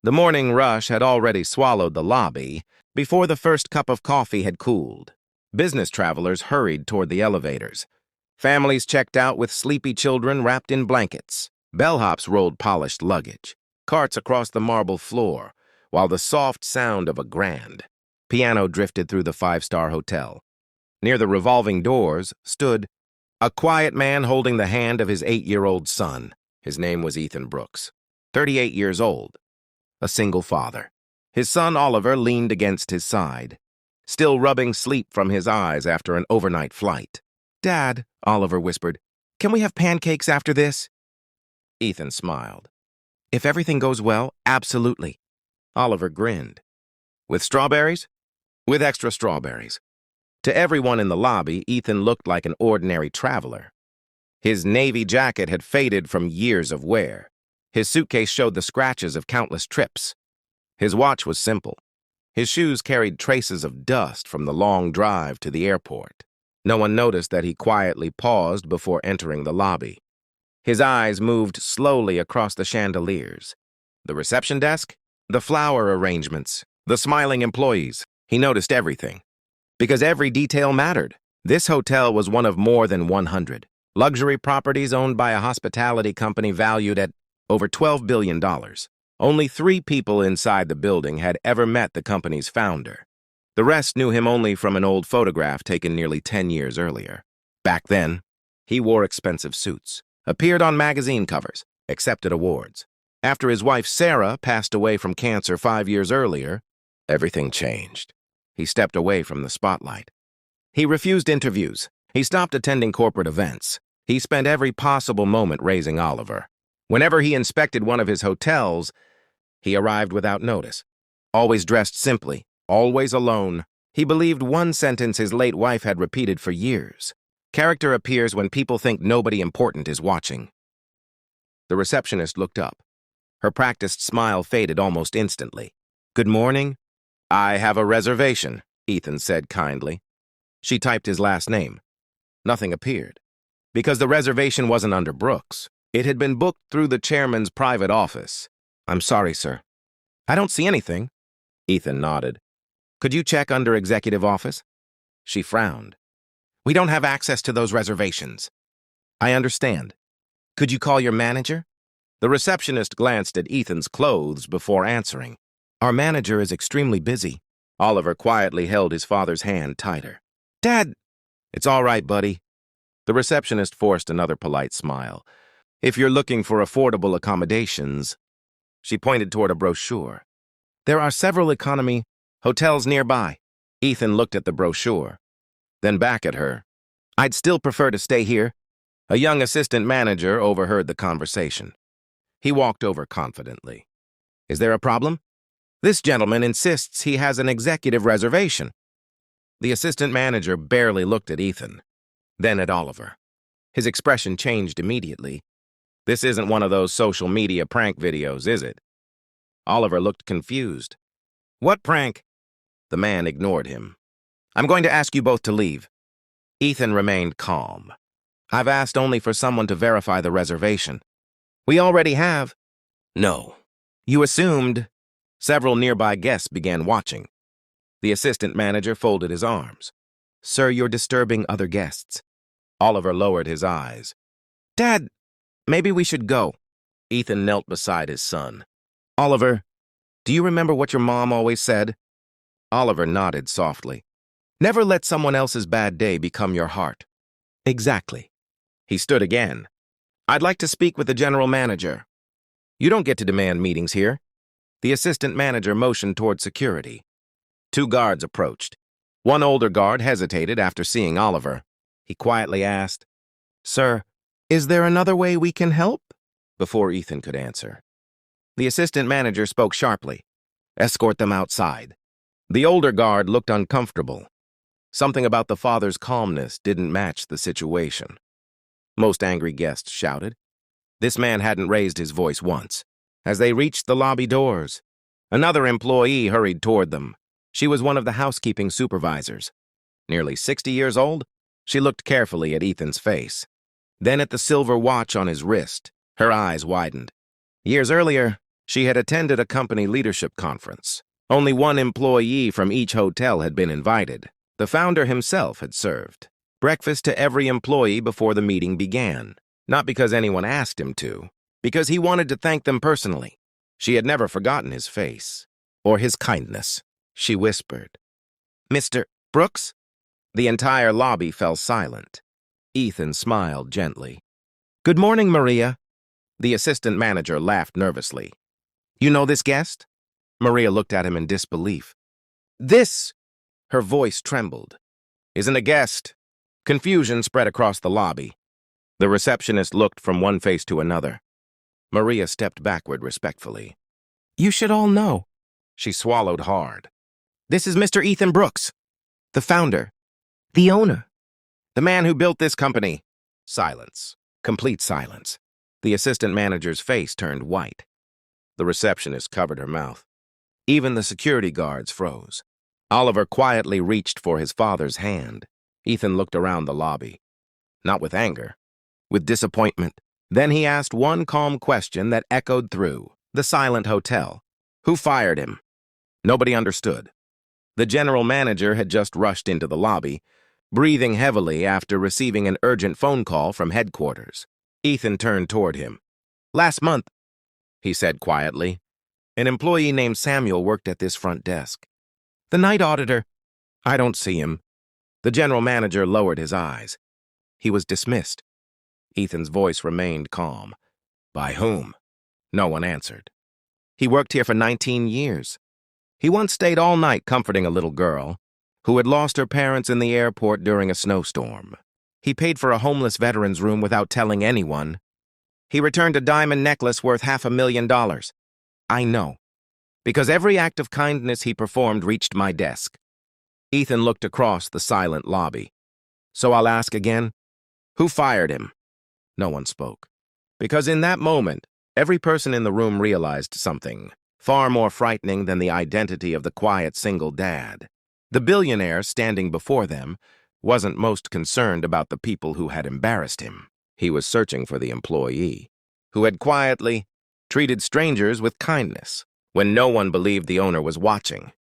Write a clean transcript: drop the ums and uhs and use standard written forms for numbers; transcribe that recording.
The morning rush had already swallowed the lobby before the first cup of coffee had cooled. Business travelers hurried toward the elevators. Families checked out with sleepy children wrapped in blankets. Bellhops rolled polished luggage. Carts across the marble floor, while the soft sound of a grand piano drifted through the five-star hotel. Near the revolving doors stood a quiet man holding the hand of his 8-year-old son. His name was Ethan Brooks, 38 years old, a single father. His son Oliver leaned against his side, still rubbing sleep from his eyes after an overnight flight. "Dad," Oliver whispered, "can we have pancakes after this?" Ethan smiled. "If everything goes well, absolutely." Oliver grinned. "With strawberries?" "With extra strawberries." To everyone in the lobby, Ethan looked like an ordinary traveler. His navy jacket had faded from years of wear. His suitcase showed the scratches of countless trips. His watch was simple. His shoes carried traces of dust from the long drive to the airport. No one noticed that he quietly paused before entering the lobby. His eyes moved slowly across the chandeliers. The reception desk, the flower arrangements, the smiling employees. He noticed everything. Because every detail mattered. This hotel was one of more than 100 luxury properties owned by a hospitality company valued at over $12 billion. Only 3 people inside the building had ever met the company's founder. The rest knew him only from an old photograph taken nearly 10 years earlier. Back then, he wore expensive suits, appeared on magazine covers, accepted awards. After his wife Sarah passed away from cancer 5 years earlier, everything changed. He stepped away from the spotlight. He refused interviews. He stopped attending corporate events. He spent every possible moment raising Oliver. Whenever he inspected one of his hotels, he arrived without notice. Always dressed simply, always alone. He believed one sentence his late wife had repeated for years. Character appears when people think nobody important is watching. The receptionist looked up. Her practiced smile faded almost instantly. "Good morning." "I have a reservation," Ethan said kindly. She typed his last name. Nothing appeared. Because the reservation wasn't under Brooks. It had been booked through the chairman's private office. "I'm sorry, sir." "I don't see anything." Ethan nodded. "Could you check under executive office?" She frowned. "We don't have access to those reservations." "I understand. Could you call your manager?" The receptionist glanced at Ethan's clothes before answering. "Our manager is extremely busy." Oliver quietly held his father's hand tighter. "Dad!" "It's all right, buddy." The receptionist forced another polite smile. "If you're looking for affordable accommodations," she pointed toward a brochure, "there are several economy hotels nearby." Ethan looked at the brochure, then back at her. "I'd still prefer to stay here." A young assistant manager overheard the conversation. He walked over confidently. "Is there a problem?" "This gentleman insists he has an executive reservation." The assistant manager barely looked at Ethan, then at Oliver. His expression changed immediately. "This isn't one of those social media prank videos, is it?" Oliver looked confused. "What prank?" The man ignored him. "I'm going to ask you both to leave." Ethan remained calm. "I've asked only for someone to verify the reservation." "We already have." "No. You assumed." Several nearby guests began watching. The assistant manager folded his arms. "Sir, you're disturbing other guests." Oliver lowered his eyes. "Dad, maybe we should go." Ethan knelt beside his son. "Oliver, do you remember what your mom always said?" Oliver nodded softly. "Never let someone else's bad day become your heart." "Exactly." He stood again. "I'd like to speak with the general manager." "You don't get to demand meetings here." The assistant manager motioned toward security. 2 guards approached. One older guard hesitated after seeing Oliver. He quietly asked, "Sir, is there another way we can help?" Before Ethan could answer, the assistant manager spoke sharply. "Escort them outside." The older guard looked uncomfortable. Something about the father's calmness didn't match the situation. Most angry guests shouted. This man hadn't raised his voice once. As they reached the lobby doors, another employee hurried toward them. She was one of the housekeeping supervisors. Nearly 60 years old, she looked carefully at Ethan's face. Then at the silver watch on his wrist, her eyes widened. Years earlier, She had attended a company leadership conference. Only one employee from each hotel had been invited. The founder himself had served breakfast to every employee before the meeting began, not because anyone asked him to, because he wanted to thank them personally. She had never forgotten his face, or his kindness. She whispered, "Mr. Brooks?" The entire lobby fell silent. Ethan smiled gently. "Good morning, Maria." The assistant manager laughed nervously. "You know this guest?" Maria looked at him in disbelief. "This," her voice trembled, "isn't a guest." Confusion spread across the lobby. The receptionist looked from one face to another. Maria stepped backward respectfully. "You should all know." She swallowed hard. "This is Mr. Ethan Brooks, the founder, the owner, the man who built this company." Silence. Complete silence. The assistant manager's face turned white. The receptionist covered her mouth. Even the security guards froze. Oliver quietly reached for his father's hand. Ethan looked around the lobby. Not with anger, with disappointment. Then he asked one calm question that echoed through the silent hotel. Who fired him? Nobody understood. The general manager had just rushed into the lobby, breathing heavily after receiving an urgent phone call from headquarters. Ethan turned toward him. "Last month," he said quietly, "an employee named Samuel worked at this front desk. The night auditor, I don't see him." The general manager lowered his eyes. He was dismissed. Ethan's voice remained calm. "By whom?" No one answered. "He worked here for 19 years. He once stayed all night comforting a little girl who had lost her parents in the airport during a snowstorm. He paid for a homeless veteran's room without telling anyone. He returned a diamond necklace worth $500,000. I know, because every act of kindness he performed reached my desk." Ethan looked across the silent lobby. "So I'll ask again, who fired him?" No one spoke. Because in that moment, every person in the room realized something far more frightening than the identity of the quiet single dad. The billionaire standing before them wasn't most concerned about the people who had embarrassed him. He was searching for the employee who had quietly treated strangers with kindness when no one believed the owner was watching.